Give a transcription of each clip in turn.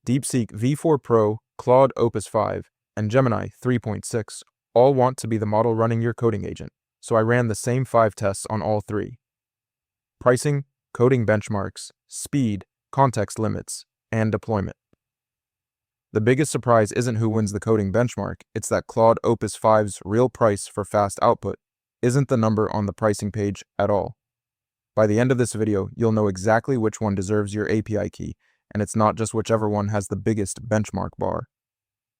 DeepSeek V4 Pro, Claude Opus 5, and Gemini 3.6 all want to be the model running your coding agent, so I ran the same 5 tests on all 3. Pricing, coding benchmarks, speed, context limits, and deployment. The biggest surprise isn't who wins the coding benchmark, it's that Claude Opus 5's real price for fast output isn't the number on the pricing page at all. By the end of this video, you'll know exactly which one deserves your API key, and it's not just whichever one has the biggest benchmark bar.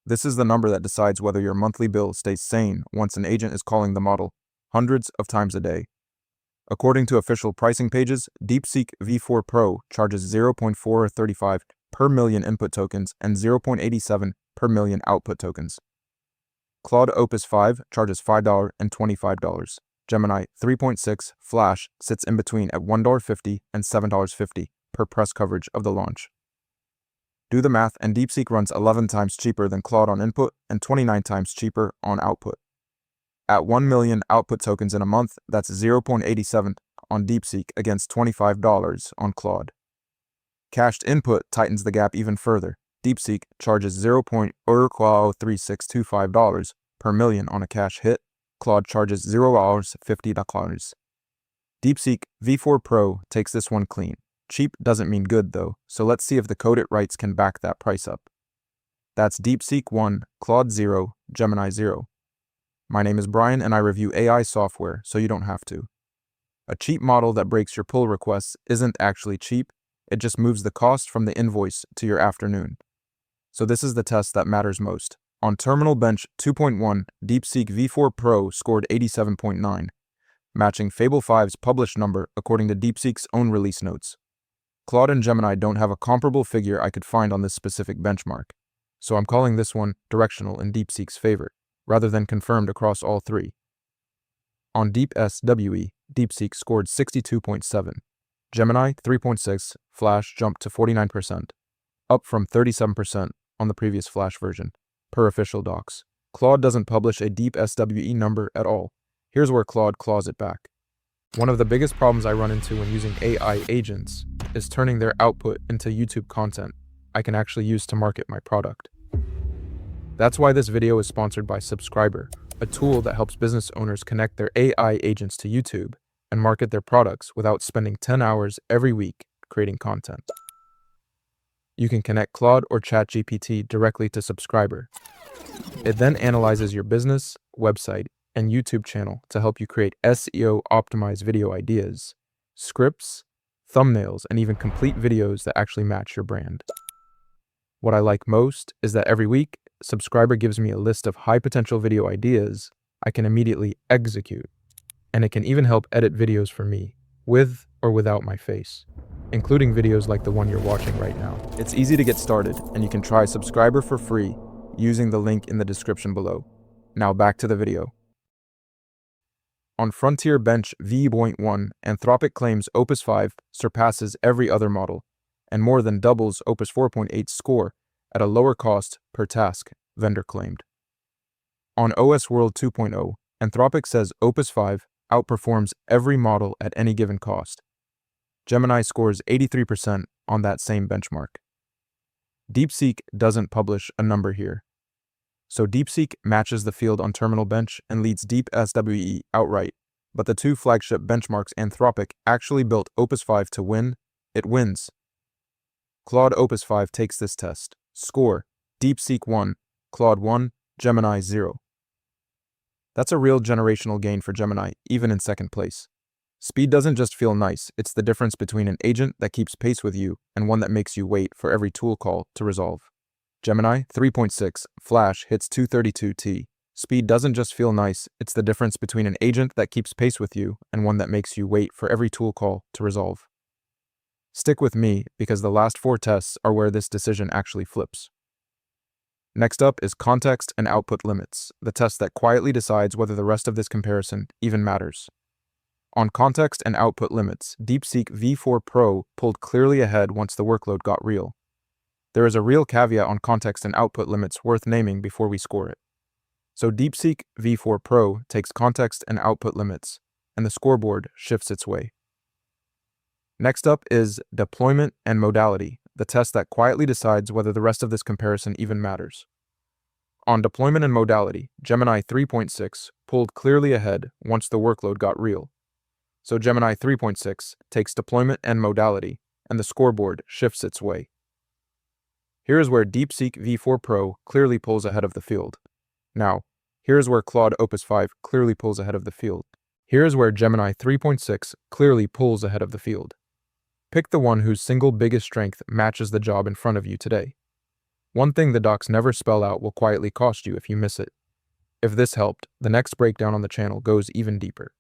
This is the number that decides whether your monthly bill stays sane once an agent is calling the model hundreds of times a day. According to official pricing pages, DeepSeek V4 Pro charges 0.435 per million input tokens and 0.87 per million output tokens. Claude Opus 5 charges $5.25. Gemini 3.6 Flash sits in between at $1.50 and $7.50 per press coverage of the launch. Do the math, and DeepSeek runs 11 times cheaper than Claude on input and 29 times cheaper on output. At 1 million output tokens in a month, that's 0.87 on DeepSeek against $25 on Claude. Cached input tightens the gap even further. DeepSeek charges $0.03625 per million on a cache hit. Claude charges $0.50. DeepSeek V4 Pro takes this one clean. Cheap doesn't mean good though, so let's see if the code it writes can back that price up. That's DeepSeek 1, Claude 0, Gemini 0. My name is Brian and I review AI software, so you don't have to. A cheap model that breaks your pull requests isn't actually cheap, it just moves the cost from the invoice to your afternoon. So this is the test that matters most. On Terminal Bench 2.1, DeepSeek V4 Pro scored 87.9, matching Fable 5's published number according to DeepSeek's own release notes. Claude and Gemini don't have a comparable figure I could find on this specific benchmark, so I'm calling this one directional in DeepSeek's favor, rather than confirmed across all 3. On DeepSWE, DeepSeek scored 62.7. Gemini 3.6 Flash jumped to 49%, up from 37% on the previous Flash version, per official docs. Claude doesn't publish a DeepSWE number at all. Here's where Claude claws it back. One of the biggest problems I run into when using AI agents is turning their output into YouTube content I can actually use to market my product. That's why this video is sponsored by Subscriber, a tool that helps business owners connect their AI agents to YouTube and market their products without spending 10 hours every week creating content. You can connect Claude or ChatGPT directly to Subscriber. It then analyzes your business, website, and YouTube channel to help you create SEO-optimized video ideas, scripts, thumbnails, and even complete videos that actually match your brand. What I like most is that every week, Subscriber gives me a list of high-potential video ideas I can immediately execute, and it can even help edit videos for me, with or without my face, including videos like the one you're watching right now. It's easy to get started, and you can try Subscriber for free using the link in the description below. Now back to the video. On Frontier Bench V.1, Anthropic claims Opus 5 surpasses every other model and more than doubles Opus 4.8's score at a lower cost per task, vendor claimed. On OS World 2.0, Anthropic says Opus 5 outperforms every model at any given cost. Gemini scores 83% on that same benchmark. DeepSeek doesn't publish a number here. So DeepSeek matches the field on Terminal Bench and leads DeepSWE outright, but the 2 flagship benchmarks Anthropic actually built Opus 5 to win, it wins. Claude Opus 5 takes this test. Score: DeepSeek 1, Claude 1, Gemini 0. That's a real generational gain for Gemini, even in second place. Speed doesn't just feel nice, it's the difference between an agent that keeps pace with you and one that makes you wait for every tool call to resolve. Gemini 3.6 Flash hits 232T. Speed doesn't just feel nice, it's the difference between an agent that keeps pace with you and one that makes you wait for every tool call to resolve. Stick with me, because the last 4 tests are where this decision actually flips. Next up is context and output limits, the test that quietly decides whether the rest of this comparison even matters. On context and output limits, DeepSeek V4 Pro pulled clearly ahead once the workload got real. There is a real caveat on context and output limits worth naming before we score it. So DeepSeek V4 Pro takes context and output limits, and the scoreboard shifts its way. Next up is deployment and modality, the test that quietly decides whether the rest of this comparison even matters. On deployment and modality, Gemini 3.6 pulled clearly ahead once the workload got real. So Gemini 3.6 takes deployment and modality, and the scoreboard shifts its way. Here is where DeepSeek V4 Pro clearly pulls ahead of the field. Now, here is where Claude Opus 5 clearly pulls ahead of the field. Here is where Gemini 3.6 clearly pulls ahead of the field. Pick the one whose single biggest strength matches the job in front of you today. One thing the docs never spell out will quietly cost you if you miss it. If this helped, the next breakdown on the channel goes even deeper.